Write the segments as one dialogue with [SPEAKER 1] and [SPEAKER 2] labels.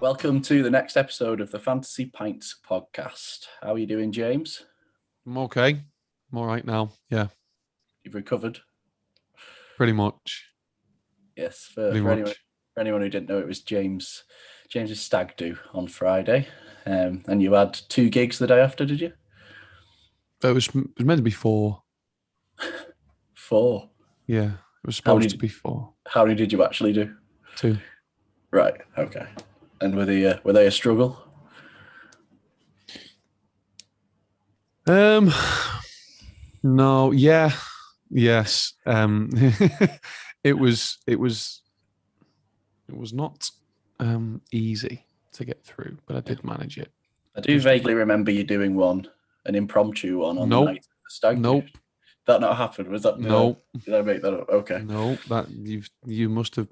[SPEAKER 1] Welcome to the next episode of the Fantasy Pints Podcast. How are you doing, James?
[SPEAKER 2] I'm okay. I'm all right now. Yeah,
[SPEAKER 1] You've recovered?
[SPEAKER 2] pretty much.
[SPEAKER 1] Yes,
[SPEAKER 2] Pretty
[SPEAKER 1] for
[SPEAKER 2] much.
[SPEAKER 1] anyone who didn't know, it was James's stag do on Friday. And you had 2 gigs the day after, did you?
[SPEAKER 2] It was meant to be 4.
[SPEAKER 1] 4.
[SPEAKER 2] Yeah, it was supposed to be 4.
[SPEAKER 1] How many did you actually do?
[SPEAKER 2] 2.
[SPEAKER 1] Right, okay. And were they a struggle?
[SPEAKER 2] No, yeah, yes. It was not easy to get through, but I did manage it.
[SPEAKER 1] I do vaguely remember you doing an impromptu one on the night of the stag do.
[SPEAKER 2] Nope.
[SPEAKER 1] That not happened? Was that Did I make that up? Okay.
[SPEAKER 2] No, that you must have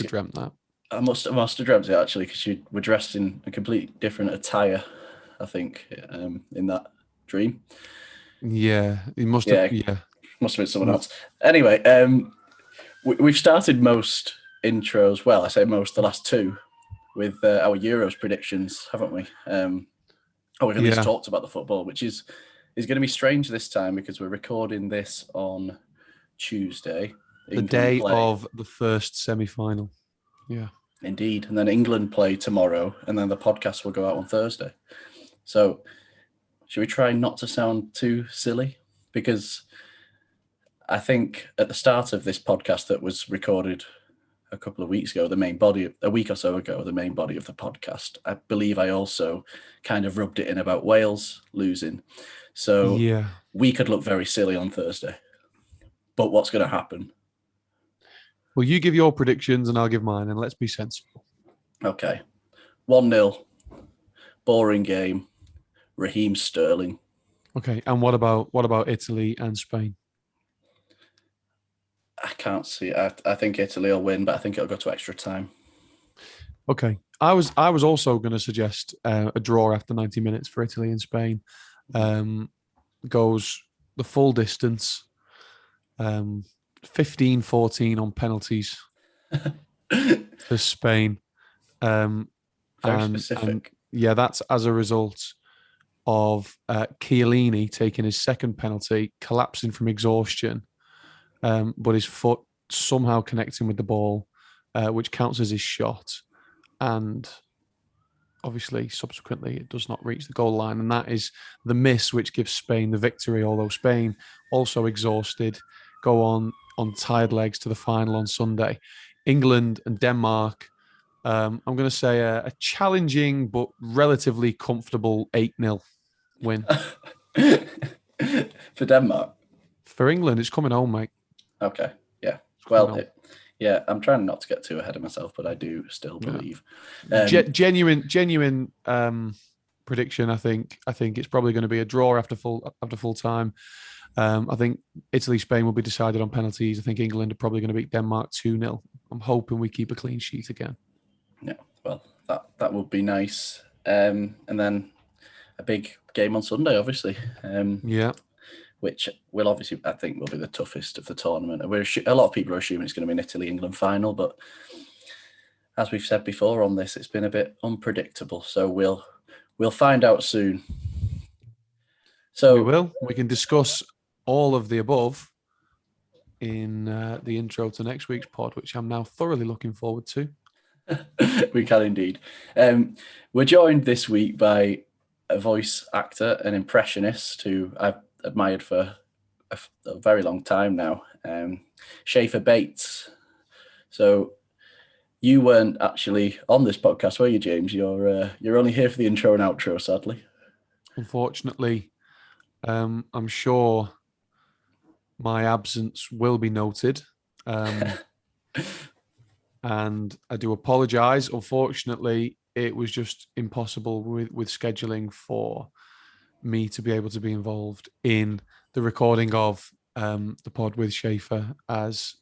[SPEAKER 2] dreamt that.
[SPEAKER 1] I must have dreamt it actually, because you were dressed in a completely different attire, I think, in that dream.
[SPEAKER 2] Yeah, it must have. Yeah,
[SPEAKER 1] must have been someone else. Anyway, we've started most intros. Well, I say most, the last 2, with our Euros predictions, haven't we? We've at least talked about the football, which is going to be strange this time because we're recording this on Tuesday.
[SPEAKER 2] The day of the first semi-final. Yeah.
[SPEAKER 1] Indeed. And then England play tomorrow, and then the podcast will go out on Thursday. So should we try not to sound too silly? Because I think at the start of this podcast that was recorded a couple of weeks ago, a week or so ago, the main body of the podcast, I believe I also kind of rubbed it in about Wales losing. So we could look very silly on Thursday. But what's going to happen?
[SPEAKER 2] Well, you give your predictions and I'll give mine, and let's be sensible.
[SPEAKER 1] Okay. 1-0. Boring game. Raheem Sterling.
[SPEAKER 2] Okay. And what about Italy and Spain?
[SPEAKER 1] I can't see. I think Italy will win, but I think it'll go to extra time.
[SPEAKER 2] Okay. I was also going to suggest a draw after 90 minutes for Italy and Spain. Goes the full distance. 15-14 on penalties for Spain.
[SPEAKER 1] Very specific.
[SPEAKER 2] And that's as a result of Chiellini taking his second penalty, collapsing from exhaustion, but his foot somehow connecting with the ball, which counts as his shot. And obviously, subsequently, it does not reach the goal line. And that is the miss which gives Spain the victory, although Spain, also exhausted, go on tired legs to the final on Sunday. England and Denmark, I'm going to say a challenging but relatively comfortable 8-0 win.
[SPEAKER 1] For Denmark?
[SPEAKER 2] For England, it's coming home, mate.
[SPEAKER 1] Okay, yeah. Well, I'm trying not to get too ahead of myself, but I do still believe.
[SPEAKER 2] Genuine prediction, I think it's probably going to be a draw after full time. I think Italy-Spain will be decided on penalties. I think England are probably going to beat Denmark 2-0. I'm hoping we keep a clean sheet again.
[SPEAKER 1] Yeah, well, that would be nice. And then a big game on Sunday, obviously. Which will obviously, I think, will be the toughest of the tournament. A lot of people are assuming it's going to be an Italy-England final, but as we've said before on this, it's been a bit unpredictable. So we'll find out soon. So
[SPEAKER 2] we will. We can discuss all of the above in the intro to next week's pod, which I'm now thoroughly looking forward to.
[SPEAKER 1] We can indeed. We're joined this week by a voice actor, an impressionist who I've admired for a very long time now, Scheiffer Bates. So you weren't actually on this podcast, were you, James? You're only here for the intro and outro, sadly.
[SPEAKER 2] Unfortunately, I'm sure my absence will be noted. And I do apologise. Unfortunately, it was just impossible with scheduling for me to be able to be involved in the recording of the pod with Scheiffer, as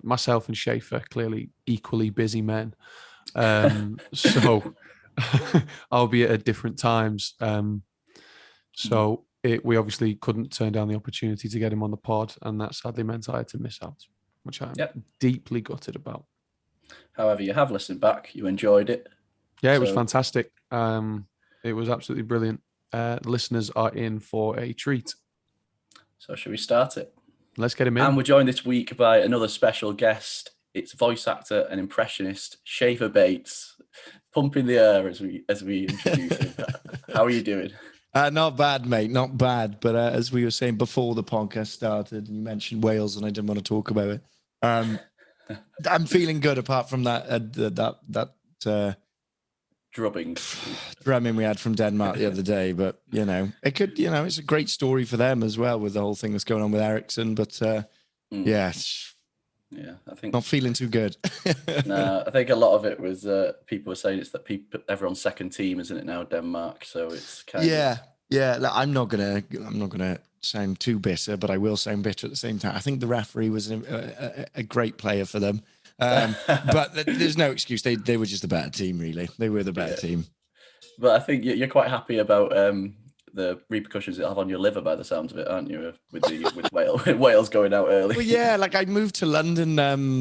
[SPEAKER 2] myself and Scheiffer, clearly equally busy men. So albeit at different times. So we obviously couldn't turn down the opportunity to get him on the pod, and that sadly meant I had to miss out, which I'm deeply gutted about.
[SPEAKER 1] However, you have listened back, you enjoyed it.
[SPEAKER 2] Yeah, it was fantastic. It was absolutely brilliant. Listeners are in for a treat.
[SPEAKER 1] So should we start it?
[SPEAKER 2] Let's get him in.
[SPEAKER 1] And we're joined this week by another special guest. It's voice actor and impressionist Scheiffer Bates, pumping the air as we introduce him. How are you doing?
[SPEAKER 3] Not bad, mate. Not bad. But as we were saying before the podcast started, and you mentioned Wales, and I didn't want to talk about it. I'm feeling good. Apart from that
[SPEAKER 1] drubbing
[SPEAKER 3] drumming we had from Denmark the other day, but it could. It's a great story for them as well with the whole thing that's going on with Ericsson. But
[SPEAKER 1] yeah, I think
[SPEAKER 3] not feeling too good.
[SPEAKER 1] No, I think a lot of it was people were saying it's that everyone's second team, isn't it now, Denmark? So it's kind of
[SPEAKER 3] Like, I'm not gonna sound too bitter, but I will sound bitter at the same time. I think the referee was a great player for them, but there's no excuse. They were just a better team, really. They were the better team.
[SPEAKER 1] But I think you're quite happy about the repercussions it'll have on your liver by the sounds of it, aren't you? With Wales going out early.
[SPEAKER 3] Well, yeah, like I moved to London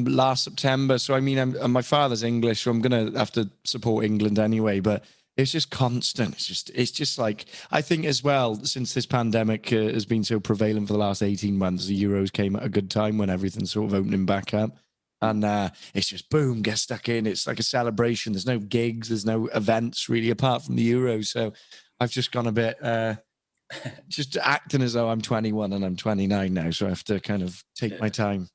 [SPEAKER 3] last September, so I mean, my father's English, so I'm gonna have to support England anyway. But it's just constant. It's just like, I think as well, since this pandemic has been so prevalent for the last 18 months, the Euros came at a good time when everything's sort of opening back up. And it's just boom, get stuck in. It's like a celebration. There's no gigs, there's no events really apart from the Euros. So I've just gone a bit, just acting as though I'm 21 and I'm 29 now. So I have to kind of take my time.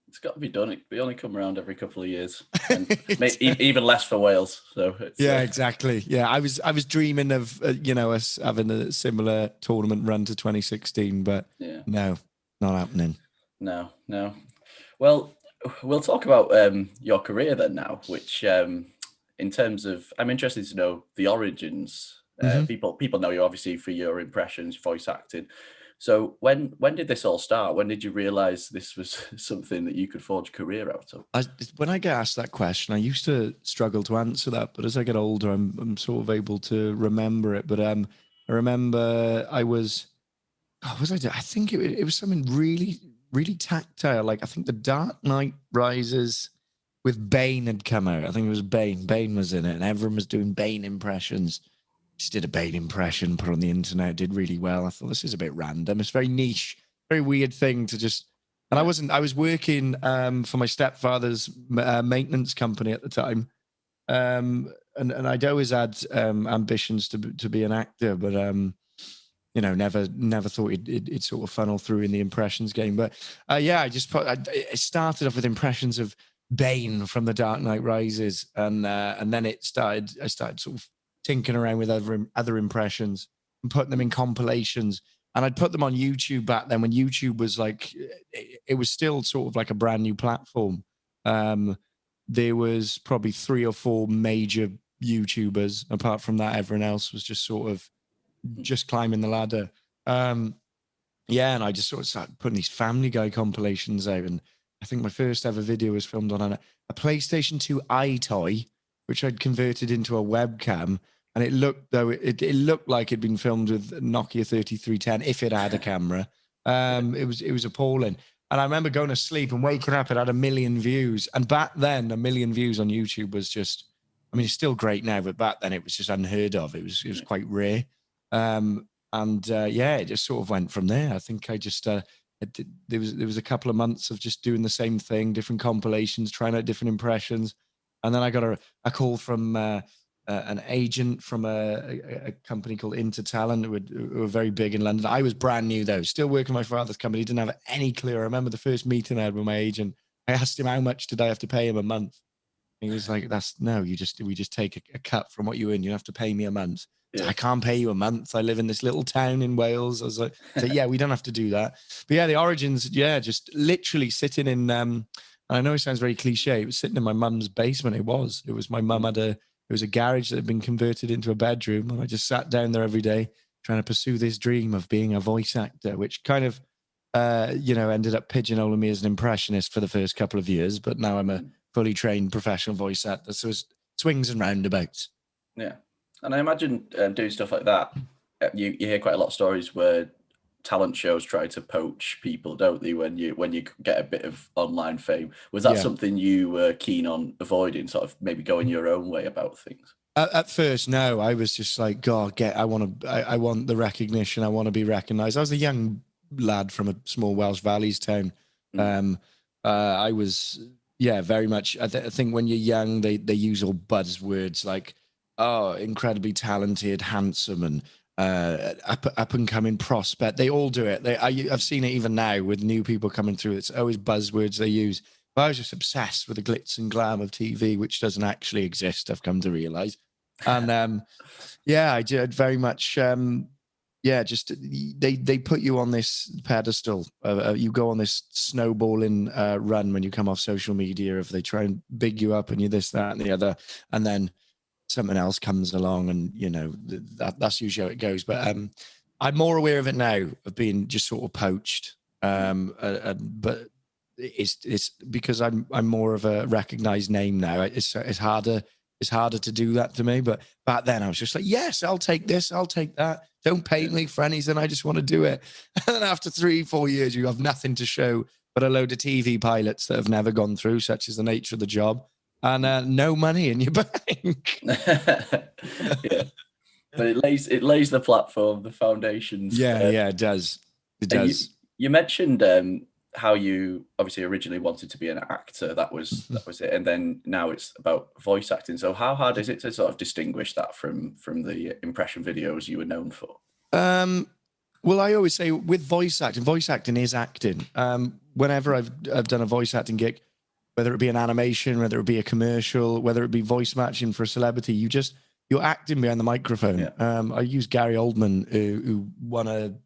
[SPEAKER 1] It's got to be done. We only come around every couple of years, and even less for Wales. So
[SPEAKER 3] exactly. Yeah, I was dreaming of us having a similar tournament run to 2016, but no, not happening.
[SPEAKER 1] No. Well, we'll talk about your career then now, which in terms of, I'm interested to know the origins. People know you obviously for your impressions, voice acting. So when did this all start? When did you realize this was something that you could forge a career out of?
[SPEAKER 3] When I get asked that question, I used to struggle to answer that, but as I get older, I'm sort of able to remember it. But I remember I think it was something really, really tactile. Like I think The Dark Knight Rises with Bane had come out. I think it was Bane. Bane was in it, and everyone was doing Bane impressions. Just did a Bane impression, put on the internet, did really well. I thought, this is a bit random. It's very niche, very weird thing to just. And I was working for my stepfather's maintenance company at the time, and I'd always had ambitions to be an actor, but never thought it'd sort of funnel through in the impressions game. But I it started off with impressions of Bane from The Dark Knight Rises, and then I started sort of tinkering around with other impressions and putting them in compilations. And I'd put them on YouTube back then when YouTube was like, it was still sort of like a brand new platform. There was probably 3 or 4 major YouTubers. Apart from that, everyone else was just sort of just climbing the ladder. And I just sort of started putting these Family Guy compilations out. And I think my first ever video was filmed on a PlayStation 2 iToy, which I'd converted into a webcam. And it looked like it'd been filmed with Nokia 3310 if it had a camera. It was appalling. And I remember going to sleep and waking up, it had 1 million views. And back then, 1 million views on YouTube was just, I mean, it's still great now, but back then it was just unheard of. It was quite rare. It just sort of went from there. I think I just, there was a couple of months of just doing the same thing, different compilations, trying out different impressions. And then I got a call from an agent from a company called Intertalent who were very big in London. I was brand new though, still working for my father's company. Didn't have any clue. I remember the first meeting I had with my agent. I asked him how much did I have to pay him a month. He was like, we just take a cut from what you earn. You have to pay me a month. Yeah. I can't pay you a month. I live in this little town in Wales. I was like, yeah, we don't have to do that. But yeah, the origins, just literally sitting in, I know it sounds very cliche. It was sitting in my mum's basement. It was my mum had it was a garage that had been converted into a bedroom. And I just sat down there every day trying to pursue this dream of being a voice actor, which kind of, ended up pigeonholing me as an impressionist for the first couple of years. But now I'm a fully trained professional voice actor. So it's swings and roundabouts.
[SPEAKER 1] Yeah. And I imagine doing stuff like that, you hear quite a lot of stories where talent shows try to poach people, don't they? When you get a bit of online fame, was that something you were keen on avoiding? Sort of maybe going your own way about things.
[SPEAKER 3] At first, no. I was just like, God, I want the recognition. I want to be recognised. I was a young lad from a small Welsh Valleys town. I was, very much. I think when you're young, they use all buzzwords like, oh, incredibly talented, handsome, and up and coming prospect. They all do it. I've seen it even now with new people coming through. It's always buzzwords they use. But I was just obsessed with the glitz and glam of TV, which doesn't actually exist, I've come to realise. And I did very much. Just they put you on this pedestal. You go on this snowballing run when you come off social media. If they try and big you up and you this, that, and the other, and then something else comes along, and that's usually how it goes. But I'm more aware of it now, of being just sort of poached. But it's because I'm more of a recognized name now. It's harder to do that to me. But back then I was just like, yes, I'll take this, I'll take that. Don't pay me for anything. I just want to do it. And then after 3-4 years, you have nothing to show but a load of TV pilots that have never gone through, such is the nature of the job, and no money in your bank.
[SPEAKER 1] Yeah. But it lays the platform, the foundations.
[SPEAKER 3] It does. It does.
[SPEAKER 1] You mentioned how you obviously originally wanted to be an actor. That was it, and then now it's about voice acting. So how hard is it to sort of distinguish that from the impression videos you were known for?
[SPEAKER 3] Well, I always say with voice acting is acting. Whenever I've done a voice acting gig, whether it be an animation, whether it be a commercial, whether it be voice matching for a celebrity, you're acting behind the microphone. Yeah. I used Gary Oldman, who won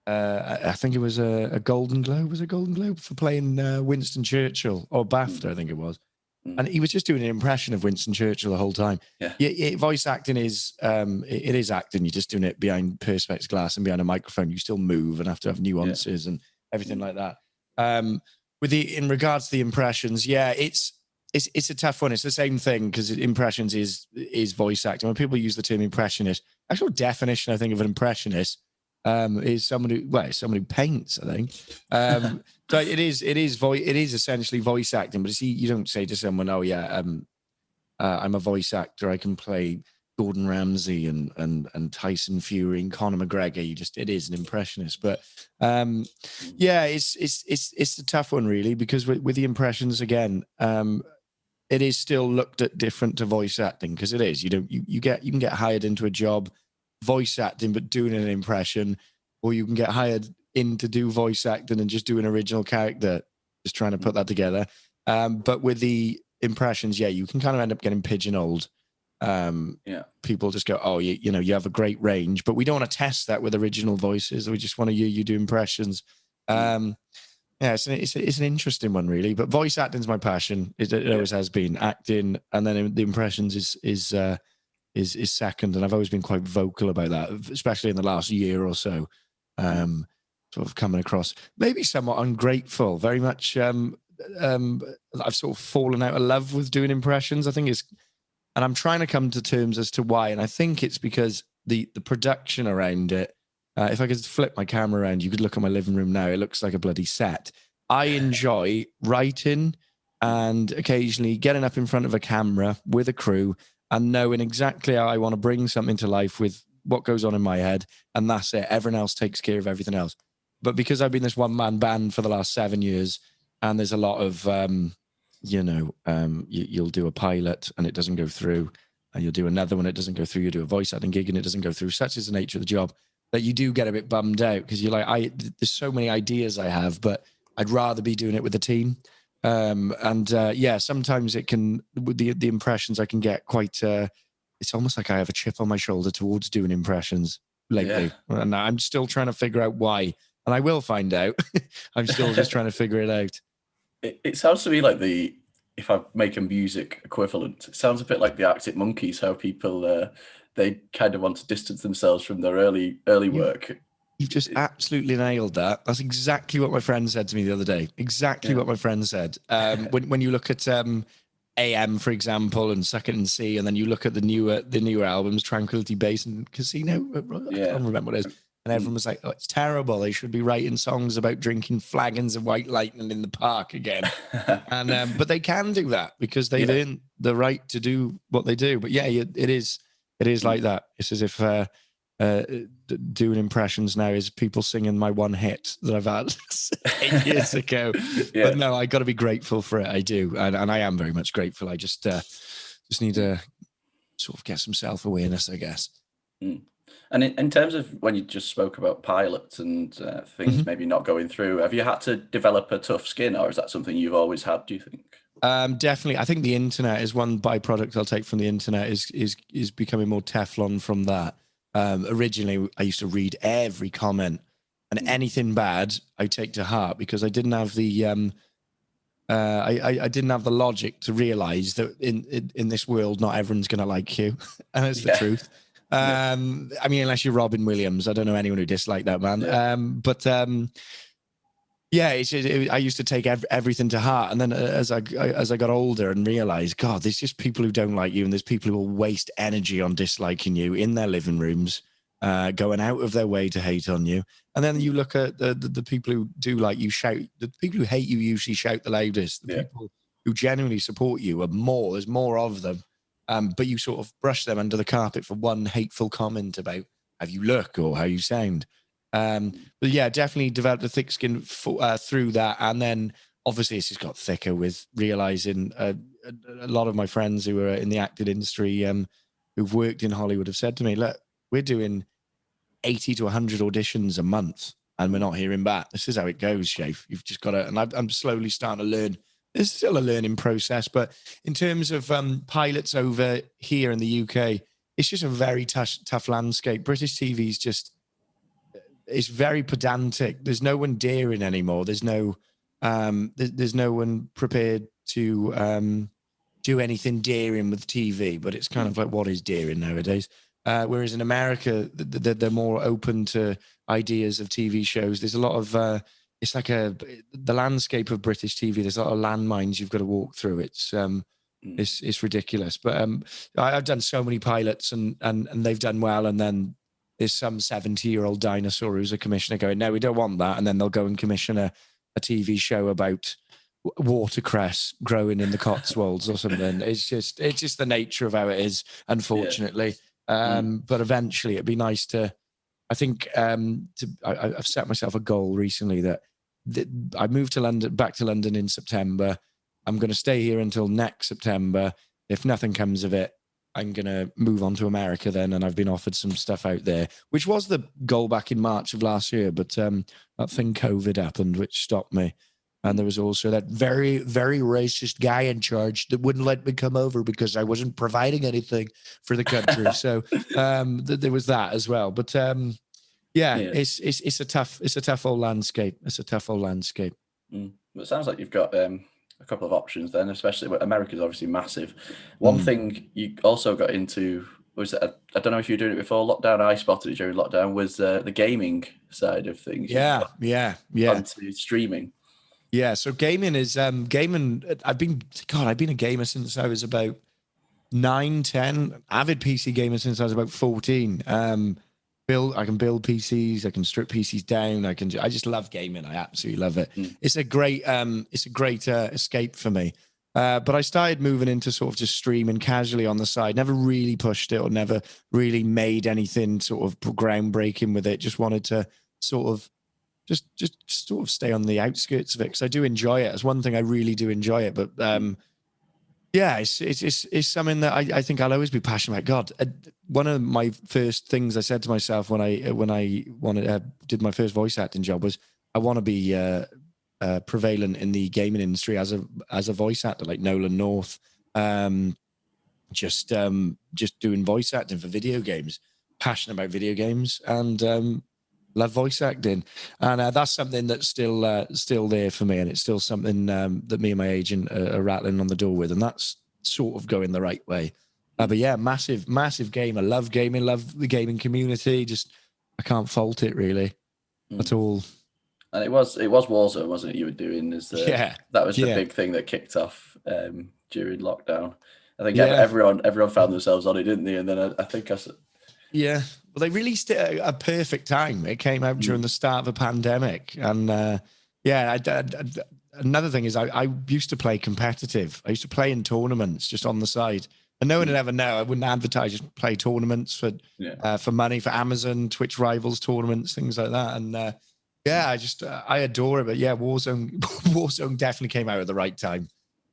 [SPEAKER 3] I think it was a Golden Globe. Was it Golden Globe for playing Winston Churchill, or BAFTA, I think it was. And he was just doing an impression of Winston Churchill the whole time. Yeah. Voice acting is it is acting. You're just doing it behind perspex glass and behind a microphone. You still move and have to have nuances and everything like that. In regards to the impressions, it's a tough one. It's the same thing, because impressions is voice acting. When people use the term impressionist, actual definition I think of an impressionist is someone who paints, I think. So it is essentially voice acting. But you don't say to someone, "Oh yeah, I'm a voice actor. I can play Gordon Ramsay and Tyson Fury and Conor McGregor." It is an impressionist. But it's a tough one really, because with the impressions again, it is still looked at different to voice acting, because it is. You can get hired into a job voice acting but doing an impression, or you can get hired in to do voice acting and just do an original character, just trying to put that together. But with the impressions, you can kind of end up getting pigeonholed. People just go, oh, you have a great range, but we don't want to test that with original voices. We just want to hear you do impressions. It's an interesting one really, but voice acting is my passion. It always has been. Acting, and then the impressions is second, and I've always been quite vocal about that, especially in the last year or so. Sort of coming across maybe somewhat ungrateful, very much. I've sort of fallen out of love with doing impressions. I think and I'm trying to come to terms as to why, and I think it's because the production around it. If I could flip my camera around, you could look at my living room now. It looks like a bloody set. I enjoy writing and occasionally getting up in front of a camera with a crew and knowing exactly how I want to bring something to life with what goes on in my head. And that's it. Everyone else takes care of everything else. But because I've been this one-man band for the last 7 years, and there's a lot of, you'll do a pilot and it doesn't go through, and you'll do another one, it doesn't go through. You do a voice acting gig and it doesn't go through. Such is the nature of the job that you do get a bit bummed out, because you're like, there's so many ideas I have, but I'd rather be doing it with the team. Sometimes it can, with the impressions, I can get quite, it's almost like I have a chip on my shoulder towards doing impressions lately. Yeah. And I'm still trying to figure out why. And I will find out. I'm still just trying to figure it out.
[SPEAKER 1] It sounds to me like if I make a music equivalent, it sounds a bit like the Arctic Monkeys, how people, they kind of want to distance themselves from their early work.
[SPEAKER 3] You've just absolutely nailed that. That's exactly what my friend said to me the other day. Exactly what my friend said. When you look at AM, for example, and Suck It and See, and then you look at the newer albums, Tranquility Base and Casino. I can't remember what it is. And everyone was like, oh, it's terrible. They should be writing songs about drinking flagons of White Lightning in the park again. And but they can do that because they've earned the right to do what they do. But yeah, it is like that. It's as if doing impressions now is people singing my one hit that I've had 8 years ago. But no, I got to be grateful for it. I do. And I am very much grateful. I just need to sort of get some self-awareness, I guess.
[SPEAKER 1] And in terms of when you just spoke about pilots and things maybe not going through, have you had to develop a tough skin, or is that something you've always had, do you think?
[SPEAKER 3] Definitely. I think the internet is one byproduct I'll take from the internet is becoming more Teflon from that. Originally, I used to read every comment, and anything bad I take to heart because I didn't have the I didn't have the logic to realize that in this world, not everyone's going to like you, and that's the truth. I mean, unless you're Robin Williams, I don't know anyone who disliked that man. I used to take everything to heart, and then as I got older and realized, God, there's just people who don't like you, and there's people who will waste energy on disliking you in their living rooms, going out of their way to hate on you. And then you look at the people who do like you shout. The people who hate you usually shout the loudest. The people who genuinely support you are more. There's more of them. But you sort of brush them under the carpet for one hateful comment about how you look or how you sound. But yeah, definitely developed a thick skin through that. And then obviously it's just got thicker with realizing a lot of my friends who are in the acting industry, who've worked in Hollywood have said to me, look, we're doing 80 to 100 auditions a month and we're not hearing back. This is how it goes, Shafe. You've just got to, and I'm slowly starting to learn. It's still a learning process, but in terms of pilots over here in the UK, it's just a very tough landscape. British TV is just, it's very pedantic. There's no one daring anymore. There's no one prepared to do anything daring with TV, but it's kind of like, what is daring nowadays? Whereas in America, they're more open to ideas of TV shows. There's a lot of, it's like the landscape of British TV. There's a lot of landmines you've got to walk through. It's ridiculous. But I've done so many pilots and they've done well. And then there's some 70-year-old dinosaur who's a commissioner going, no, we don't want that. And then they'll go and commission a TV show about watercress growing in the Cotswolds or something. It's just the nature of how it is, unfortunately. But eventually it'd be nice to, I think I've set myself a goal recently that I moved back to London in September. I'm going to stay here until next September. If nothing comes of it, I'm going to move on to America then. And I've been offered some stuff out there, which was the goal back in March of last year. But that thing COVID happened, which stopped me. And there was also that very, very racist guy in charge that wouldn't let me come over because I wasn't providing anything for the country. So there was that as well. But it's a tough old landscape. It's a tough old landscape.
[SPEAKER 1] Well, it sounds like you've got a couple of options then, especially where America's obviously massive. One thing you also got into was, I don't know if you were doing it before lockdown, I spotted it during lockdown, was the gaming side of things.
[SPEAKER 3] Yeah.
[SPEAKER 1] Onto streaming.
[SPEAKER 3] Yeah, so gaming is gaming. I've been a gamer since I was about 9, 10. Avid PC gamer since I was about 14. I can build PCs. I can strip PCs down. I just love gaming. I absolutely love it. It's a great escape for me. But I started moving into sort of just streaming casually on the side. Never really pushed it or never really made anything sort of groundbreaking with it. Just wanted to sort of just sort of stay on the outskirts of it because I do enjoy it. It's one thing I really do enjoy it. But it's something that I think I'll always be passionate about. God, one of my first things I said to myself when I did my first voice acting job was I want to be prevalent in the gaming industry as a voice actor, like Nolan North. Just doing voice acting for video games. Passionate about video games and. Love voice acting, and that's something that's still there for me, and it's still something that me and my agent are rattling on the door with, and that's sort of going the right way. But yeah, massive gamer. Love gaming. Love the gaming community. Just I can't fault it really at all. And
[SPEAKER 1] it was Warzone, wasn't it? You were doing that was the big thing that kicked off during lockdown. I think everyone found themselves on it, didn't they? And then I think
[SPEAKER 3] Well, they released it at a perfect time. It came out during the start of a pandemic. And another thing is I used to play competitive. I used to play in tournaments just on the side. And no one would ever know. I wouldn't advertise, just play tournaments for money, for Amazon, Twitch Rivals tournaments, things like that. And I adore it. But yeah, Warzone definitely came out at the right time,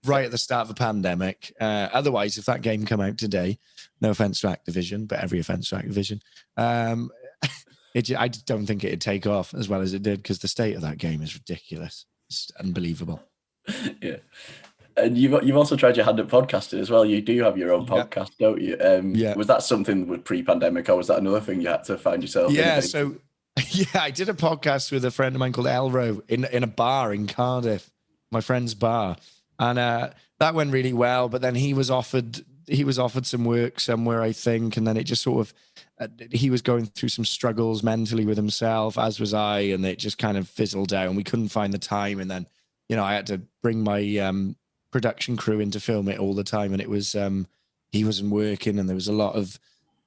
[SPEAKER 3] right at the start of the pandemic. Otherwise, if that game come out today, no offense to Activision, but every offense to Activision, I don't think it'd take off as well as it did, because the state of that game is ridiculous. It's unbelievable.
[SPEAKER 1] Yeah. And you've also tried your hand at podcasting as well. You do have your own podcast, don't you? Was that something with pre-pandemic, or was that another thing you had to find yourself?
[SPEAKER 3] Yeah, I did a podcast with a friend of mine called Elro in a bar in Cardiff, my friend's bar, and that went really well. But then he was offered some work somewhere, I think, and then it just sort of he was going through some struggles mentally with himself, as was I, and it just kind of fizzled out. We couldn't find the time, and then I had to bring my production crew in to film it all the time, and it was he wasn't working, and there was a lot of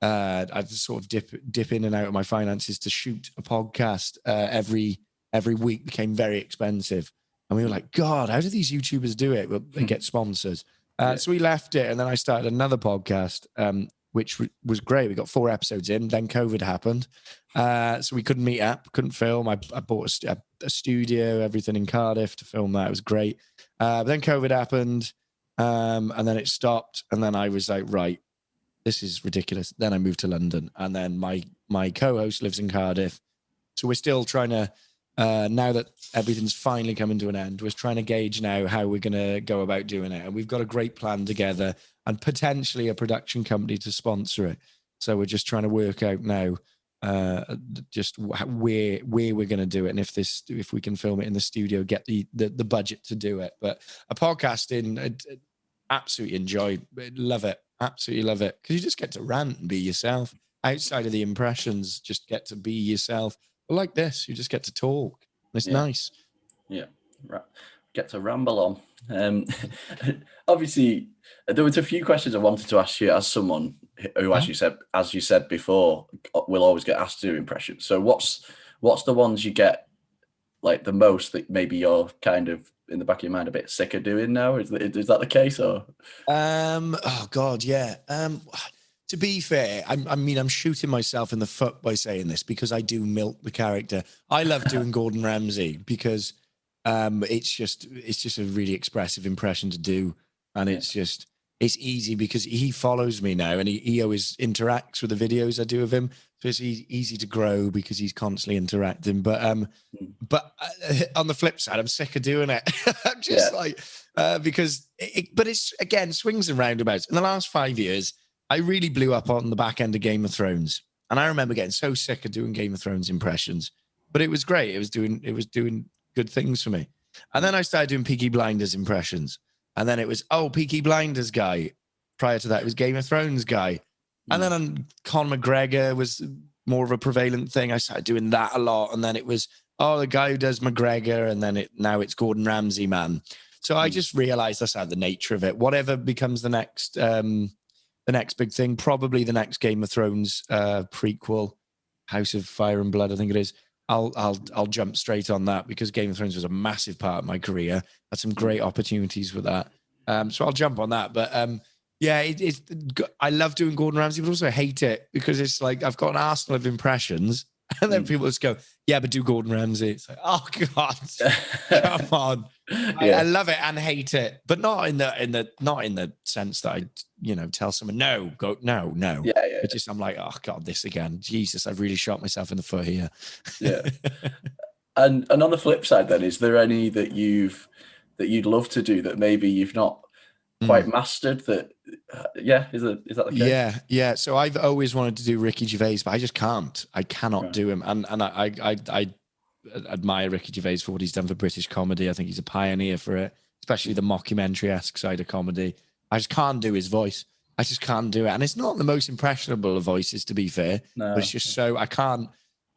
[SPEAKER 3] I had to sort of dip in and out of my finances to shoot a podcast every week. Became very expensive, and we were like, God, how do these YouTubers do it? Well, they get sponsors. So we left it, and then I started another podcast, which was great. We got 4 episodes in, then COVID happened, so we couldn't meet up, couldn't film. I bought a studio, everything in Cardiff to film that. It was great. But then COVID happened, and then it stopped, and then I was like, right, this is ridiculous. Then I moved to London, and then my co-host lives in Cardiff, so we're still trying to. Now that everything's finally coming to an end, we're trying to gauge now how we're going to go about doing it. And we've got a great plan together, and potentially a production company to sponsor it. So we're just trying to work out now just where we're going to do it, and if we can film it in the studio, get the budget to do it. But a podcasting, absolutely enjoy, love it, absolutely love it, because you just get to rant and be yourself. Outside of the impressions, just get to be yourself. Like this, you just get to talk. It's nice. Yeah,
[SPEAKER 1] right. Get to ramble on. Obviously, there was a few questions I wanted to ask you as someone who, as you said before, will always get asked to do impressions. So, what's the ones you get like the most that maybe you're kind of in the back of your mind a bit sick of doing now? Is that the case, or?
[SPEAKER 3] Oh God, yeah. To be fair, I'm shooting myself in the foot by saying this, because I do milk the character. I love doing Gordon Ramsay because it's just a really expressive impression to do, and it's easy because he follows me now, and he always interacts with the videos I do of him, so it's easy to grow because he's constantly interacting. But on the flip side, I'm sick of doing it. I'm just because it's again swings and roundabouts. In the last 5 years, I really blew up on the back end of Game of Thrones. And I remember getting so sick of doing Game of Thrones impressions, but it was great. It was doing good things for me. And then I started doing Peaky Blinders impressions. And then it was, Peaky Blinders guy. Prior to that, it was Game of Thrones guy. And then Conor McGregor was more of a prevalent thing. I started doing that a lot. And then it was, the guy who does McGregor. And then now it's Gordon Ramsay, man. So I just realized that's the nature of it. Whatever becomes the next big thing, probably the next Game of Thrones prequel, House of Fire and Blood, I think it is. I'll jump straight on that, because Game of Thrones was a massive part of my career. Had some great opportunities with that, so I'll jump on that. But I love doing Gordon Ramsay, but also I hate it because it's like I've got an arsenal of impressions, and then people just go, "Yeah, but do Gordon Ramsay." It's like, oh God, come on. I love it and hate it, but not in the sense that I tell someone no. Yeah. It's just I'm like, oh God, this again. Jesus, I've really shot myself in the foot here.
[SPEAKER 1] Yeah. And on the flip side, then, is there any that you'd love to do that maybe you've not quite mastered? That is that the case?
[SPEAKER 3] Yeah. So I've always wanted to do Ricky Gervais, but I just can't. I cannot do him, and I admire Ricky Gervais for what he's done for British comedy. I think he's a pioneer for it, especially the mockumentary-esque side of comedy. I just can't do his voice. I just can't do it. And it's not the most impressionable of voices, to be fair. No. But it's just so I can't.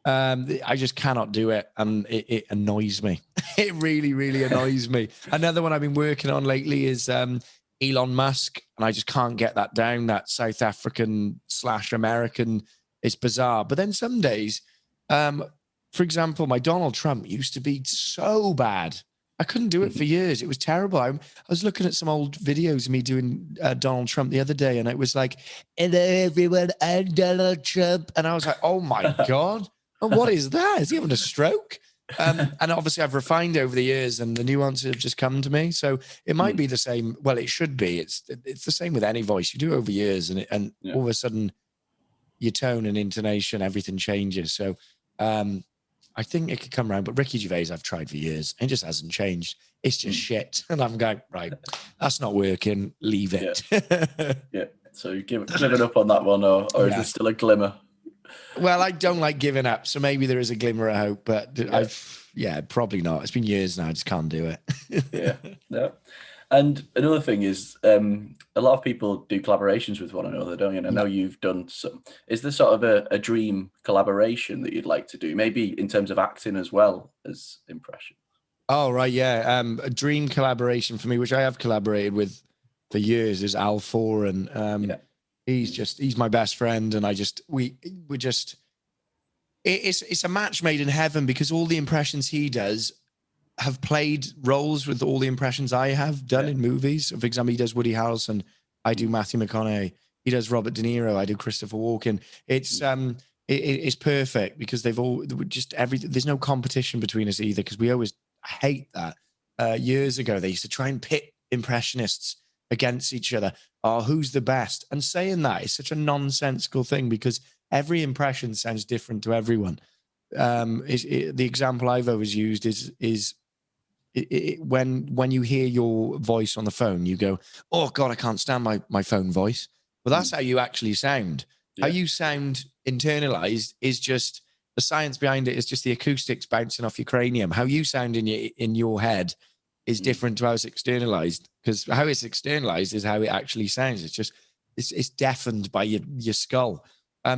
[SPEAKER 3] I just cannot do it. And it annoys me. It really, really annoys me. Another one I've been working on lately is Elon Musk. And I just can't get that down, that South African / American it's bizarre. But then some days, for example, my Donald Trump used to be so bad. I couldn't do it for years. It was terrible. I was looking at some old videos of me doing Donald Trump the other day, and it was like, "Hello, everyone, I'm Donald Trump," and I was like, "Oh my God, and what is that? Is he having a stroke?" And obviously, I've refined over the years, and the nuances have just come to me. So it might be the same. Well, it should be. It's the same with any voice you do over years, and all of a sudden, your tone and intonation, everything changes. So. I think it could come around, but Ricky Gervais, I've tried for years. It just hasn't changed. It's just shit. And I'm going, right, that's not working. Leave it.
[SPEAKER 1] Yeah. So you give it up on that one, or is there still a glimmer?
[SPEAKER 3] Well, I don't like giving up. So maybe there is a glimmer of hope, but probably not. It's been years now. I just can't do it.
[SPEAKER 1] Yeah. And another thing is, a lot of people do collaborations with one another, don't you? And I know you've done some. Is there sort of a dream collaboration that you'd like to do? Maybe in terms of acting as well as impression?
[SPEAKER 3] Oh, right, yeah. A dream collaboration for me, which I have collaborated with for years, is Al Foran. He's my best friend, and it's a match made in heaven, because all the impressions he does have played roles with all the impressions I have done in movies. For example, he does Woody Harrelson, I do Matthew McConaughey. He does Robert De Niro, I do Christopher Walken. It's perfect, because they've all just everything. There's no competition between us either, because I hate that. Years ago, they used to try and pit impressionists against each other. Oh, who's the best? And saying that is such a nonsensical thing, because every impression sounds different to everyone. The example I've always used is when you hear your voice on the phone, you go, "Oh God, I can't stand my phone voice." Well, that's how you actually sound. How you sound internalized is just the science behind it. Is just the acoustics bouncing off your cranium. How you sound in your head is different to how it's externalized, because how it's externalized is how it actually sounds. It's deafened by your skull.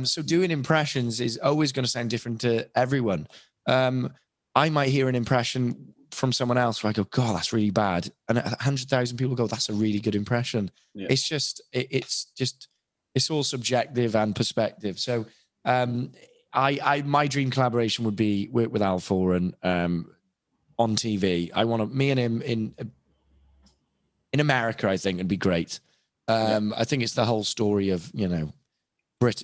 [SPEAKER 3] So doing impressions is always going to sound different to everyone. I might hear an impression from someone else where I go, "God, that's really bad," and 100,000 people go, "That's a really good impression." It's all subjective and perspective. So my dream collaboration would be with Al Foran on TV. I want me and him in America. I think it'd be great. I think it's the whole story of, a Brit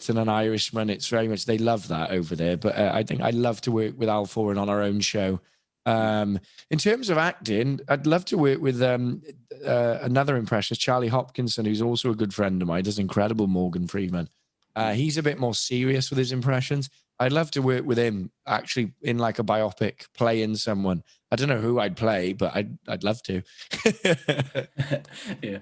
[SPEAKER 3] and an Irishman. It's very much, they love that over there. But I think I'd love to work with Al Foran on our own show. In terms of acting, I'd love to work with another impressionist, Charlie Hopkinson, who's also a good friend of mine, does incredible Morgan Freeman. He's a bit more serious with his impressions. I'd love to work with him actually in like a biopic, playing someone. I don't know who I'd play, but I'd love to.
[SPEAKER 1] Yeah.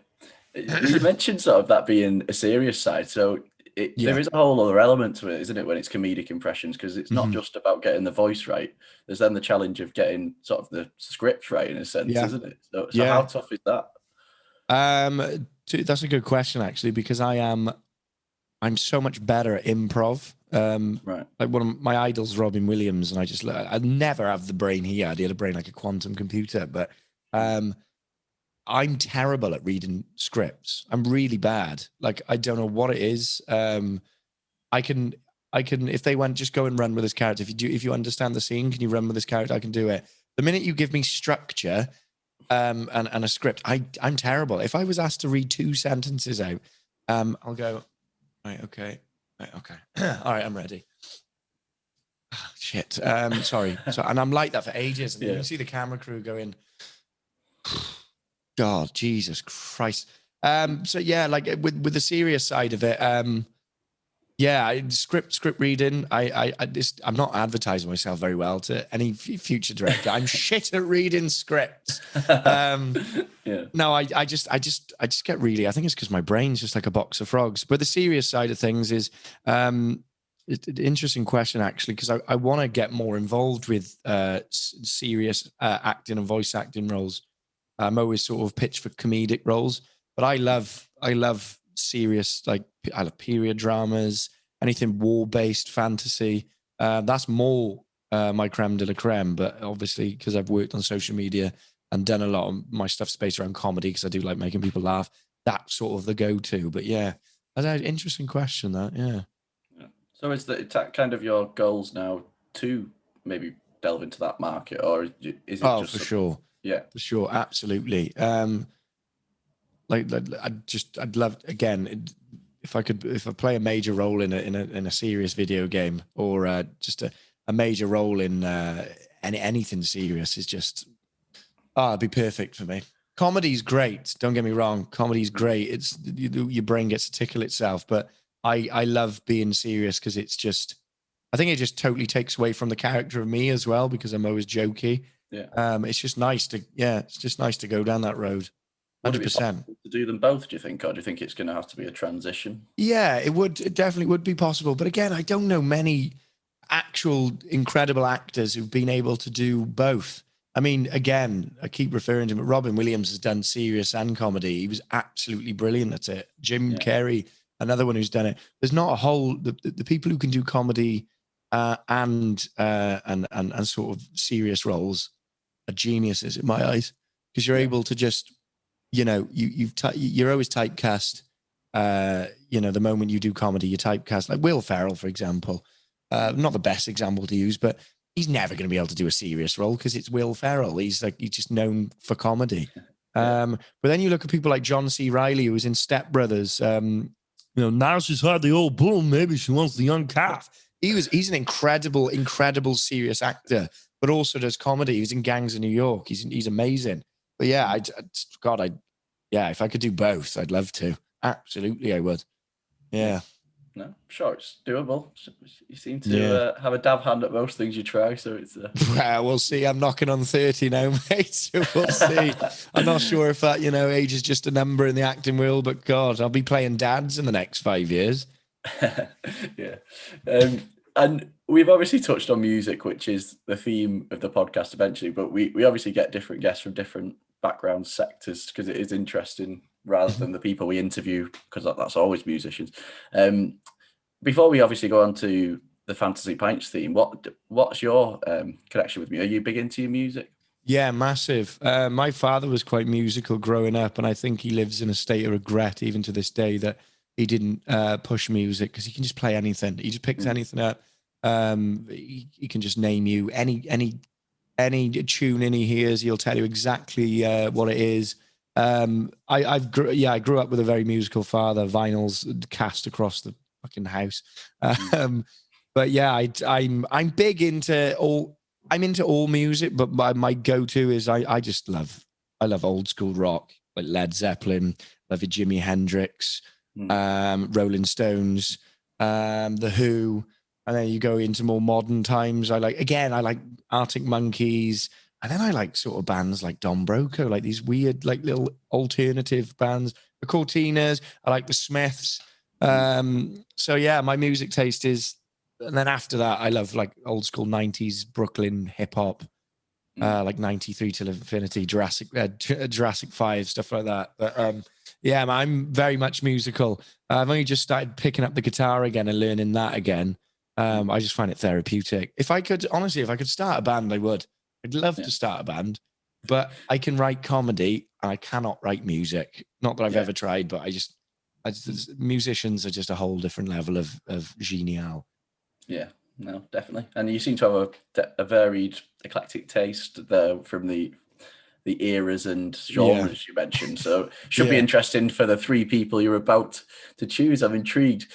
[SPEAKER 1] You mentioned sort of that being a serious side. So there is a whole other element to it, isn't it, when it's comedic impressions? Because it's not just about getting the voice right. There's then the challenge of getting sort of the script right, in a sense, isn't it? So how tough is that?
[SPEAKER 3] That's a good question, actually, because I'm so much better at improv.
[SPEAKER 1] Right.
[SPEAKER 3] Like one of my idols, Robin Williams, and I'd never have the brain he had. He had a brain like a quantum computer, but I'm terrible at reading scripts. I'm really bad. Like, I don't know what it is. I can, if they went, just go and run with this character. If you understand the scene, can you run with this character? I can do it. The minute you give me structure, and a script, I'm terrible. If I was asked to read 2 sentences out, I'll go, right, okay. All right, I'm ready. Oh, shit. Sorry. And I'm like that for ages. And you see the camera crew going, God, Jesus Christ. Like with the serious side of it, script reading. I'm not advertising myself very well to any future director. I'm shit at reading scripts. No, I just get really. I think it's because my brain's just like a box of frogs. But the serious side of things is, it's an interesting question actually, because I want to get more involved with serious acting and voice acting roles. I'm always sort of pitched for comedic roles, but I love serious, like I love period dramas, anything war-based fantasy. That's more my creme de la creme. But obviously, because I've worked on social media and done a lot of my stuff based around comedy, because I do like making people laugh, that's sort of the go-to. But yeah, that's an interesting question. That
[SPEAKER 1] So is that kind of your goals now to maybe delve into that market, or is it just
[SPEAKER 3] for sure.
[SPEAKER 1] Yeah,
[SPEAKER 3] For sure, absolutely. I'd love again if I play a major role in a serious video game, or just a major role in anything serious is just it'd be perfect for me. Comedy's great. Don't get me wrong. Comedy's great. It's your brain gets to tickle itself, but I love being serious because it's just I think it just totally takes away from the character of me as well because I'm always jokey.
[SPEAKER 1] yeah.
[SPEAKER 3] It's just nice to go down that road.
[SPEAKER 1] Would it be
[SPEAKER 3] 100%.
[SPEAKER 1] possible to do them both, do you think, or do you think it's going to have to be a transition?
[SPEAKER 3] Yeah, it definitely would be possible. But again, I don't know many actual incredible actors who've been able to do both. I mean, again, I keep referring to him, but Robin Williams has done serious and comedy. He was absolutely brilliant at it. Jim Carrey, another one who's done it. There's not a whole the people who can do comedy and sort of serious roles are geniuses in my eyes because you're able to just, you're always typecast. The moment you do comedy, you're typecast. Like Will Ferrell, for example, not the best example to use, but he's never going to be able to do a serious role because it's Will Ferrell. He's just known for comedy. But then you look at people like John C. Reilly, who was in Step Brothers. Now she's had the old boom. Maybe she wants the young calf. He's an incredible serious actor, but also does comedy. He was in Gangs of New York. He's amazing. But yeah, if I could do both, I'd love to. Absolutely, I would. Yeah.
[SPEAKER 1] No, sure, it's doable. You seem to have a dab hand at most things you try, so it's.
[SPEAKER 3] Well, we'll see. I'm knocking on 30 now, mate. So we'll see. I'm not sure if that, age is just a number in the acting world, but God, I'll be playing dads in the next 5 years.
[SPEAKER 1] Yeah. And we've obviously touched on music, which is the theme of the podcast eventually, but we obviously get different guests from different background sectors because it is interesting rather than the people we interview, because that's always musicians. Before we obviously go on to the Fantasy Pints theme, what's your connection with me? Are you big into your music?
[SPEAKER 3] Yeah, massive. My father was quite musical growing up, and I think he lives in a state of regret even to this day that he didn't push music because he can just play anything. He just picks anything up. He can just name you any tune in he hears. He'll tell you exactly what it is. I grew up with a very musical father. Vinyls cast across the fucking house. But yeah, I'm big into all. I'm into all music, but my go-to is I love old school rock like Led Zeppelin. Love your Jimi Hendrix. Rolling Stones, The Who, and then you go into more modern times. I like Arctic Monkeys, and then I like sort of bands like Don Broco, like these weird like little alternative bands. The Cortinas, I like the Smiths. So yeah, my music taste is, and then after that, I love like old school 90s Brooklyn hip hop, like 93 Till Infinity, Jurassic 5, stuff like that. But yeah, I'm very much musical. I've only just started picking up the guitar again and learning that again. I just find it therapeutic. If I could start a band, I would. I'd love to start a band, but I can write comedy. I cannot write music. Not that I've ever tried, but musicians are just a whole different level of genial.
[SPEAKER 1] Yeah, no, definitely. And you seem to have a varied, eclectic taste there from the eras and genres you mentioned. So should be interesting for the three people you're about to choose. I'm intrigued.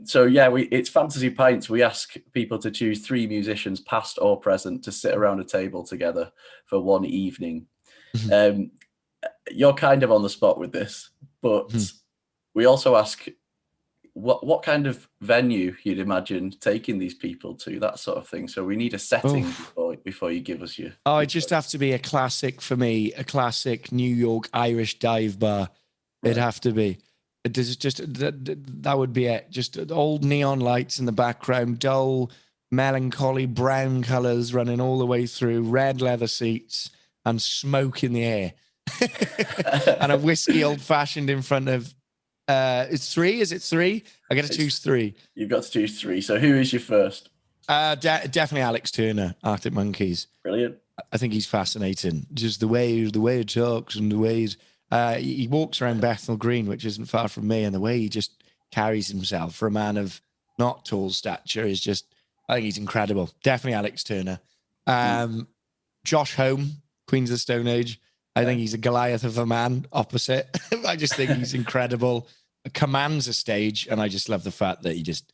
[SPEAKER 1] So yeah, it's Fantasy Pints. We ask people to choose three musicians, past or present, to sit around a table together for one evening. You're kind of on the spot with this, but we also ask what kind of venue you'd imagine taking these people to, that sort of thing. So we need a setting before you give us your...
[SPEAKER 3] Oh, it just have to be a classic for me, a classic New York Irish dive bar. It'd have to be. That would be it. Just old neon lights in the background, dull, melancholy brown colors running all the way through, red leather seats, and smoke in the air. And a whiskey old fashioned in front of... it's three? Is it three? I got to choose three.
[SPEAKER 1] You've got to choose three. So who is your first?
[SPEAKER 3] Definitely Alex Turner, Arctic Monkeys.
[SPEAKER 1] Brilliant.
[SPEAKER 3] I think he's fascinating. Just the way he talks and the way he walks around Bethnal Green, which isn't far from me, and the way he just carries himself for a man of not tall stature is just, I think he's incredible. Definitely Alex Turner. Josh Homme, Queens of the Stone Age. I think he's a Goliath of a man opposite. I just think he's incredible. Commands a stage, and I just love the fact that he just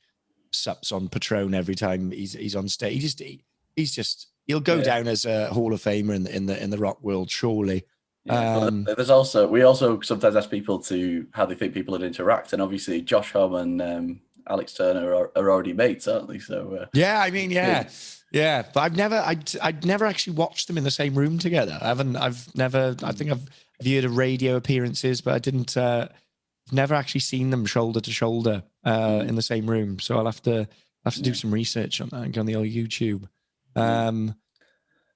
[SPEAKER 3] sups on Patron every time he's on stage. He'll go down as a Hall of Famer in the rock world, surely.
[SPEAKER 1] Yeah, but we also sometimes ask people to how they think people would interact, and obviously Josh Homme and Alex Turner are already mates, aren't they? So
[SPEAKER 3] yeah. But I'd never actually watched them in the same room together. I think I've viewed radio appearances, but I didn't. Never actually seen them shoulder to shoulder in the same room. So I'll have to do some research on that and go on the old YouTube.
[SPEAKER 1] And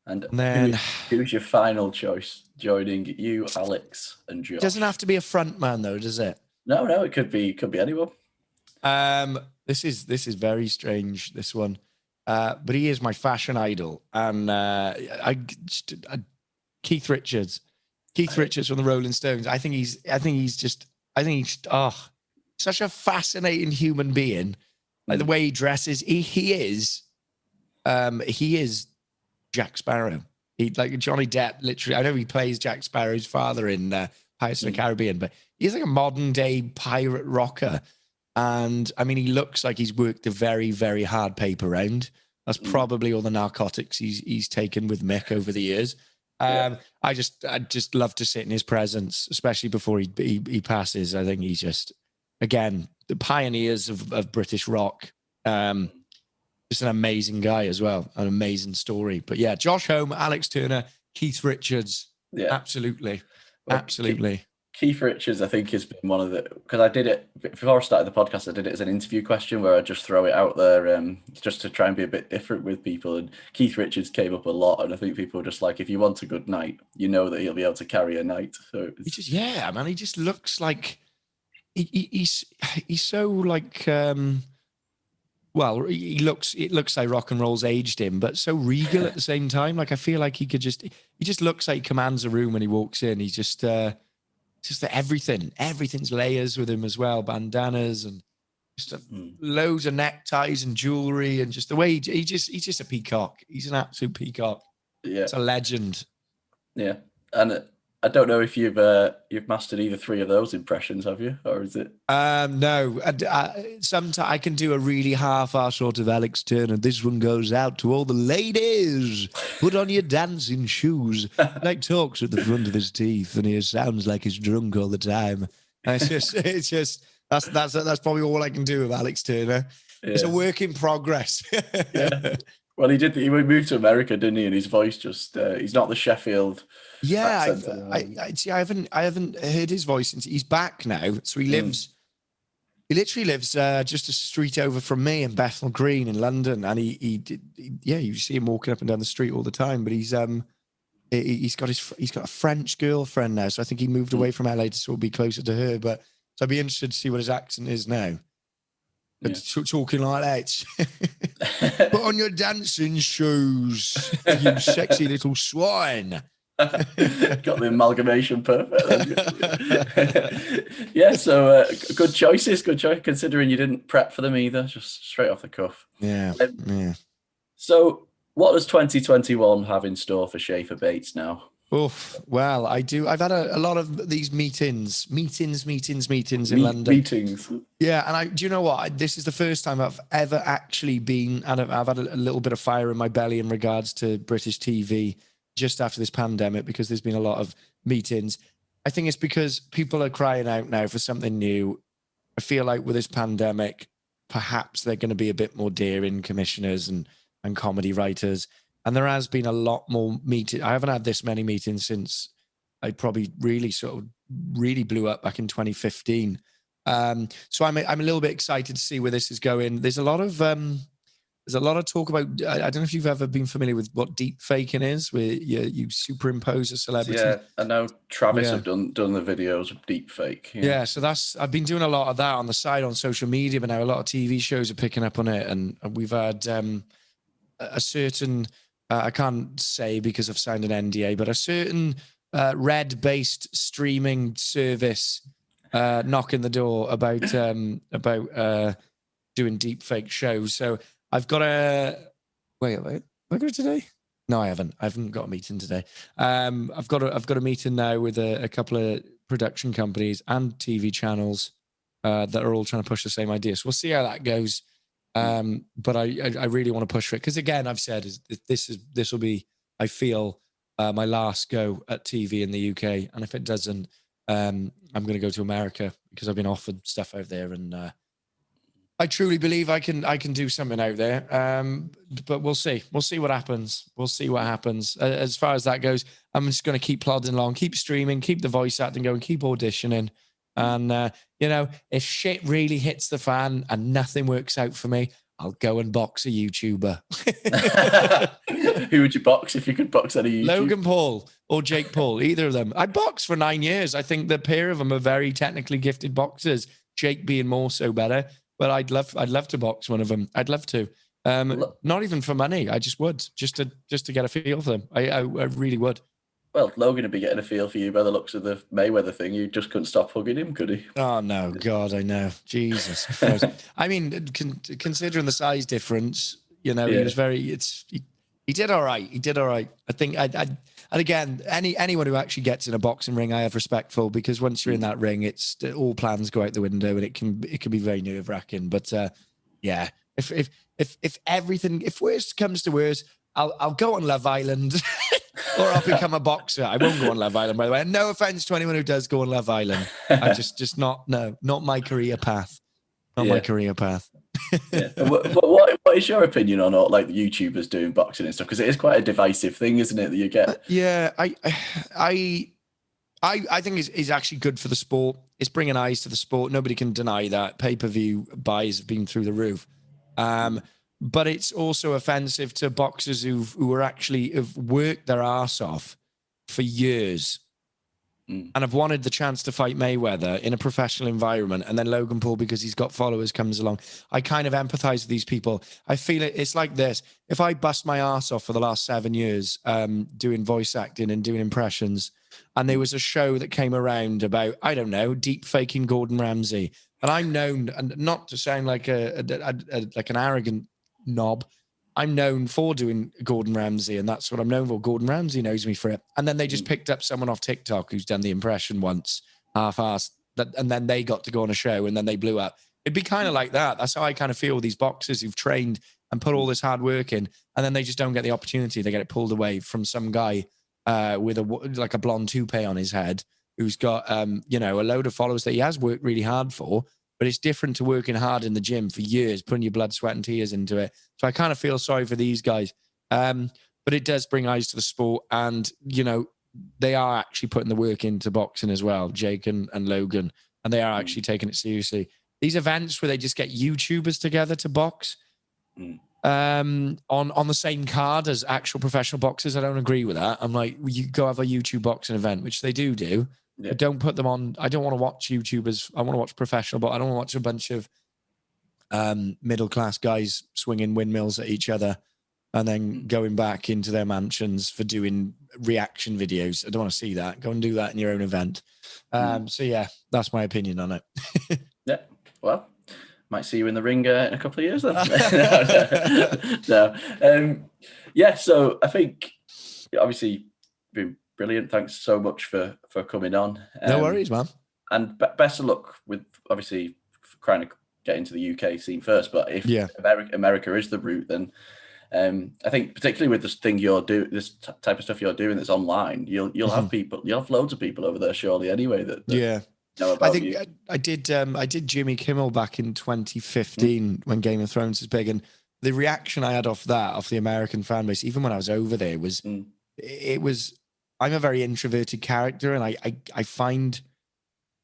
[SPEAKER 1] then who's your final choice? Joining you, Alex, and Josh.
[SPEAKER 3] Doesn't have to be a front man though, does it?
[SPEAKER 1] No, it could be anyone.
[SPEAKER 3] This is very strange, this one. But he is my fashion idol, and Keith Richards. Keith Richards from the Rolling Stones. I think he's such a fascinating human being. Like the way he dresses, he is Jack Sparrow. He, like Johnny Depp, literally. I know he plays Jack Sparrow's father in Pirates of the Caribbean, but he's like a modern day pirate rocker. And I mean, he looks like he's worked a very, very hard paper round. That's probably all the narcotics he's taken with Mick over the years. I just love to sit in his presence, especially before he passes. I think he's just, again, the pioneers of British rock. Just an amazing guy as well, an amazing story. But yeah, Josh Homme, Alex Turner, Keith Richards. Yeah, absolutely.
[SPEAKER 1] Keith Richards, I think, has been one of the, because I did it before I started the podcast. I did it as an interview question where I just throw it out there, just to try and be a bit different with people. And Keith Richards came up a lot, and I think people are just like, if you want a good night, you know that he'll be able to carry a night. So
[SPEAKER 3] he just looks like he's so like. Well, it looks like rock and roll's aged him, but so regal at the same time. Like I feel like he just looks like he commands a room when he walks in. He's just everything's layers with him as well, bandanas and just loads of neckties and jewelry, and just the way he's just a peacock. He's an absolute peacock.
[SPEAKER 1] Yeah, it's
[SPEAKER 3] a legend.
[SPEAKER 1] Yeah, and I don't know if you've mastered either three of those impressions, have you, or is it?
[SPEAKER 3] No. Sometimes I can do a really half-assed sort of Alex Turner. This one goes out to all the ladies. Put on your dancing shoes. Like talks at the front of his teeth, and he sounds like he's drunk all the time. And it's just that's probably all I can do with Alex Turner. Yeah. It's a work in progress.
[SPEAKER 1] Yeah. Well, he moved to America, didn't he? And his voice just he's not the Sheffield.
[SPEAKER 3] Yeah, I haven't heard his voice since he's back now. So he literally lives just a street over from me in Bethnal Green in London, and you see him walking up and down the street all the time. But he's got a French girlfriend now, so I think he moved away from LA to sort of be closer to her. But so I'd be interested to see what his accent is now. But talking like that, put on your dancing shoes, you sexy little swine.
[SPEAKER 1] Got the amalgamation perfect. Yeah, so good choices, considering you didn't prep for them either, just straight off the cuff.
[SPEAKER 3] Yeah.
[SPEAKER 1] So what does 2021 have in store for Scheiffer Bates now?
[SPEAKER 3] Well, I do. I've had a lot of these meetings in London.
[SPEAKER 1] Meetings.
[SPEAKER 3] Yeah, and do you know what? This is the first time I've ever actually been, and I've had a little bit of fire in my belly in regards to British TV just after this pandemic, because there's been a lot of meetings. I think it's because people are crying out now for something new. I feel like with this pandemic, perhaps they're going to be a bit more daring, commissioners and comedy writers. And there has been a lot more meetings. I haven't had this many meetings since I probably really blew up back in 2015. So I'm a little bit excited to see where this is going. There's a lot of talk about. I don't know if you've ever been familiar with what deep faking is, where you superimpose a celebrity.
[SPEAKER 1] Yeah, I know Travis have done the videos of deep fake.
[SPEAKER 3] Yeah, so I've been doing a lot of that on the side on social media, but now a lot of TV shows are picking up on it, and we've had a certain. I can't say because I've signed an NDA, but a certain red-based streaming service knocking the door about doing deep fake shows. So I've got a wait. Have I got it today? No, I haven't. I haven't got a meeting today. I've got a meeting now with a couple of production companies and TV channels that are all trying to push the same idea. So we'll see how that goes. But I really want to push for it because, again, I've said this will be, I feel, my last go at TV in the UK. And if it doesn't, I'm going to go to America because I've been offered stuff out there, and I truly believe I can do something out there. But we'll see. We'll see what happens. We'll see what happens. As far as that goes, I'm just going to keep plodding along, keep streaming, keep the voice acting going, keep auditioning. And, if shit really hits the fan and nothing works out for me, I'll go and box a YouTuber.
[SPEAKER 1] Who would you box if you could box any YouTuber?
[SPEAKER 3] Logan Paul or Jake Paul, either of them. I boxed for 9 years. I think the pair of them are very technically gifted boxers, Jake being more so better. But I'd love to box one of them. I'd love to. Not even for money. I just would, just to get a feel for them. I really would.
[SPEAKER 1] Well, Logan would be getting a feel for you by the looks of the Mayweather thing. You just couldn't stop hugging him, could he?
[SPEAKER 3] Oh, no. God, I know. Jesus Christ. I mean, considering the size difference, he was he did all right. He did all right. I think, and again, anyone who actually gets in a boxing ring, I have respect for, because once you're in that ring, it's all plans go out the window, and it can be very nerve wracking. But yeah, if worst comes to worst, I'll go on Love Island. Or I'll become a boxer. I won't go on Love Island, by the way. And no offense to anyone who does go on Love Island. I just not my career path. Not my career path.
[SPEAKER 1] Yeah. What is your opinion on all, like, the YouTubers doing boxing and stuff? Because it is quite a divisive thing, isn't it? That you get.
[SPEAKER 3] Yeah, I think it's actually good for the sport. It's bringing eyes to the sport. Nobody can deny that. Pay-per-view buys have been through the roof. But it's also offensive to boxers who have worked their arse off for years and have wanted the chance to fight Mayweather in a professional environment. And then Logan Paul, because he's got followers, comes along. I kind of empathize with these people. I feel it's like this. If I bust my arse off for the last 7 years doing voice acting and doing impressions, and there was a show that came around about, I don't know, deep faking Gordon Ramsay. And I'm known, and not to sound like like an arrogant knob, I'm known for doing Gordon Ramsay, and that's what I'm known for. Gordon Ramsay knows me for it. And then they just picked up someone off TikTok who's done the impression once, half-assed, and then they got to go on a show, and then they blew up. It'd be kind of like that. That's how I kind of feel with these boxers who've trained and put all this hard work in, and then they just don't get the opportunity. They get it pulled away from some guy with a blonde toupee on his head who's got a load of followers that he has worked really hard for. But it's different to working hard in the gym for years, putting your blood, sweat, and tears into it. So I kind of feel sorry for these guys. But it does bring eyes to the sport. And, they are actually putting the work into boxing as well, Jake and Logan. And they are actually taking it seriously. These events where they just get YouTubers together to box on the same card as actual professional boxers, I don't agree with that. I'm like, you go have a YouTube boxing event, which they do. Yeah. But don't put them on. I don't want to watch YouTubers. I want to watch professional, but I don't want to watch a bunch of middle-class guys swinging windmills at each other and then going back into their mansions for doing reaction videos. I don't want to see that. Go and do that in your own event. So yeah, that's my opinion on it.
[SPEAKER 1] Yeah. Well, might see you in the ring in a couple of years then. No. Yeah. So I think obviously been brilliant. Thanks so much for coming on.
[SPEAKER 3] No worries, man.
[SPEAKER 1] And best of luck with obviously trying to get into the UK scene first. But if America is the route, then I think particularly with this thing you're doing, this type of stuff you're doing that's online, you'll have people, you'll have loads of people over there surely anyway that know about you.
[SPEAKER 3] I did Jimmy Kimmel back in 2015 when Game of Thrones was big, and the reaction I had off the American fan base, even when I was over there, was it was. I'm a very introverted character, and I find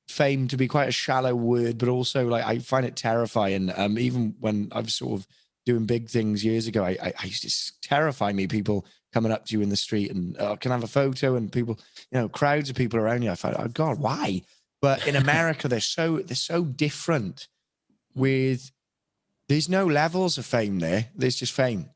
[SPEAKER 3] fame to be quite a shallow word, but also like I find it terrifying. Even when I was sort of doing big things years ago, I used to terrify me. People coming up to you in the street and can I have a photo, and people, crowds of people around you. I thought, oh God, why? But in America, they're so different. There's no levels of fame there. There's just fame.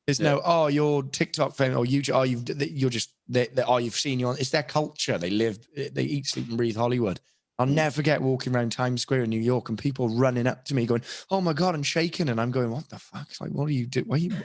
[SPEAKER 3] There's no, you're TikTok fame, or YouTube, you've seen you on. It's their culture. They live, they eat, sleep, and breathe Hollywood. I'll never forget walking around Times Square in New York and people running up to me going, "Oh my God," and shaking. And I'm going, "What the fuck? It's like, what do you do? Why you,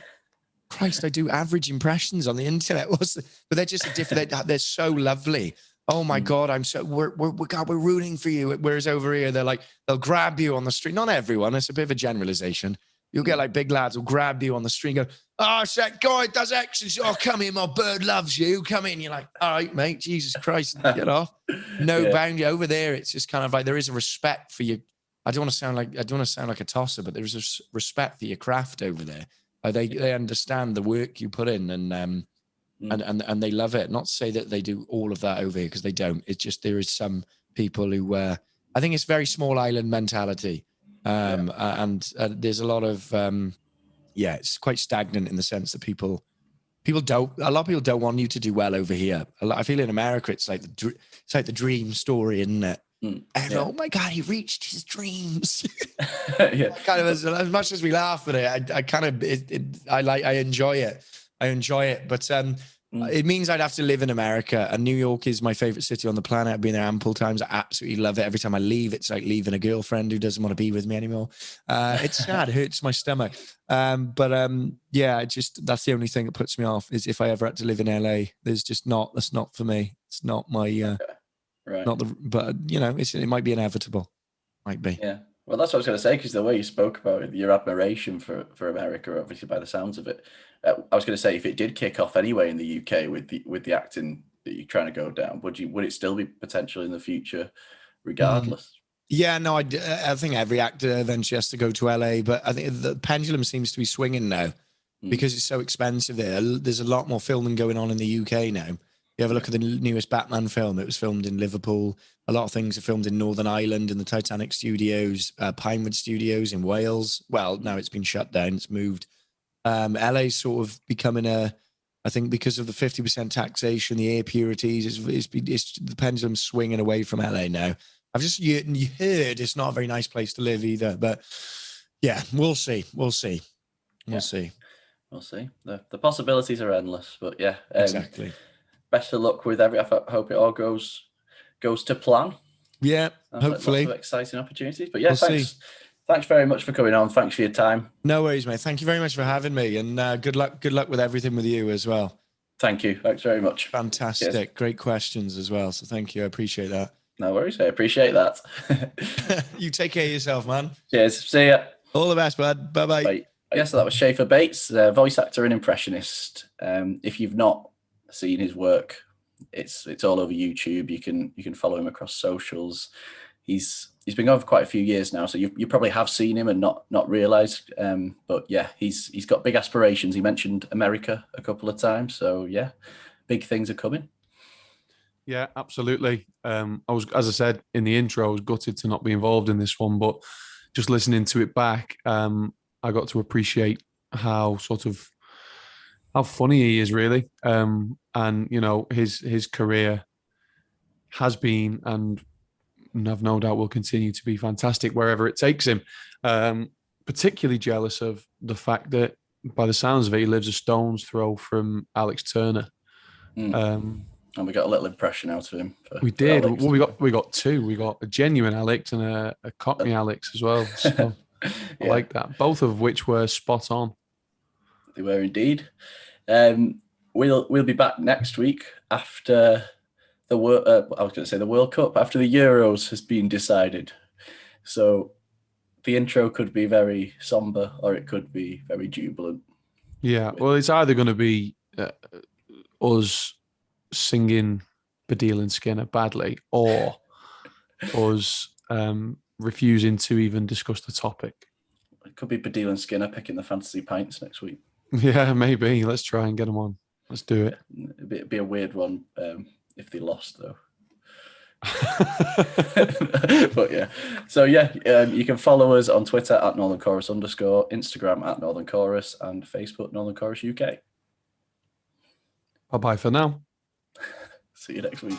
[SPEAKER 3] Christ, I do average impressions on the internet." But they're just a different, they're so lovely. Oh my God, God, we're rooting for you. Whereas over here, they're like, they'll grab you on the street. Not everyone, it's a bit of a generalization. You'll get like big lads will grab you on the street and go, "Oh, it's that guy does exercise. Oh, come in, my bird loves you. Come in." You're like, "All right, mate, Jesus Christ, get off." No boundary over there. It's just kind of like there is a respect for you. I don't want to sound like a tosser, but there's a respect for your craft over there. They understand the work you put in, and they love it. Not to say that they do all of that over here, because they don't. It's just there is some people who I think it's very small island mentality, and there's a lot of it's quite stagnant in the sense that a lot of people don't want you to do well over here. I feel in America it's like the dream story, isn't it? Oh my God, he reached his dreams. Kind of as much as we laugh at it, I enjoy it. But it means I'd have to live in America, and New York is my favorite city on the planet. I've been there ample times. I absolutely love it. Every time I leave, it's like leaving a girlfriend who doesn't want to be with me anymore. It's sad. It hurts my stomach. That's the only thing that puts me off is if I ever had to live in LA. That's not for me. It's not my,
[SPEAKER 1] right.
[SPEAKER 3] But it might be inevitable. Might be.
[SPEAKER 1] Yeah. Well, that's what I was going to say, because the way you spoke about it, your admiration for America, obviously by the sounds of it, I was going to say, if it did kick off anyway in the UK with the acting that you're trying to go down, would it still be potential in the future, regardless?
[SPEAKER 3] Yeah, no, I think every actor eventually has to go to LA, but I think the pendulum seems to be swinging now because it's so expensive there. There's a lot more filming going on in the UK now. You have a look at the newest Batman film. It was filmed in Liverpool. A lot of things are filmed in Northern Ireland, in the Titanic Studios, Pinewood Studios in Wales. Well, now it's been shut down. It's moved. LA's sort of becoming I think because of the 50% taxation, the air purities, the pendulum's swinging away from LA now. I've just heard it's not a very nice place to live either. But yeah, we'll see. We'll see. The
[SPEAKER 1] possibilities are endless, but yeah.
[SPEAKER 3] Exactly.
[SPEAKER 1] Best of luck with I hope it all goes to plan.
[SPEAKER 3] Yeah, hopefully.
[SPEAKER 1] Lots of exciting opportunities. But yeah, thanks very much for coming on. Thanks for your time.
[SPEAKER 3] No worries, mate. Thank you very much for having me, and good luck with everything with you as well.
[SPEAKER 1] Thank you. Thanks very much.
[SPEAKER 3] Fantastic. Cheers. Great questions as well. So thank you. I appreciate that.
[SPEAKER 1] No worries. I appreciate that.
[SPEAKER 3] You take care of yourself, man.
[SPEAKER 1] Cheers. See ya.
[SPEAKER 3] All the best, bud. Bye-bye.
[SPEAKER 1] Bye. Yeah, so that was Scheiffer Bates, voice actor and impressionist. If you've not seen his work, it's all over YouTube. You can follow him across socials. He's been going for quite a few years now, so you probably have seen him and not realised. But yeah, he's got big aspirations. He mentioned America a couple of times, so yeah, big things are coming.
[SPEAKER 2] Yeah, absolutely. As I said in the intro, I was gutted to not be involved in this one, but just listening to it back, I got to appreciate how funny he is, really. And his career has been, and I've no doubt will continue to be, fantastic wherever it takes him. Particularly jealous of the fact that, by the sounds of it, he lives a stone's throw from Alex Turner.
[SPEAKER 1] And we got a little impression out of him.
[SPEAKER 2] We did. Well, we got two. We got a genuine Alex and a Cockney Alex as well. So I like that. Both of which were spot on.
[SPEAKER 1] They were indeed. We'll be back next week after the World Cup, after the Euros has been decided. So the intro could be very somber, or it could be very jubilant.
[SPEAKER 2] Yeah. Well, it's either going to be us singing Badil and Skinner badly, or us refusing to even discuss the topic.
[SPEAKER 1] It could be Badil and Skinner picking the fantasy pints next week.
[SPEAKER 2] Yeah, maybe. Let's try and get them on. Let's do it.
[SPEAKER 1] It'd be a weird one if they lost, though. But yeah. So yeah, you can follow us on Twitter at Northern Chorus _, Instagram at Northern Chorus, and Facebook Northern Chorus UK.
[SPEAKER 2] Bye-bye for now.
[SPEAKER 1] See you next week.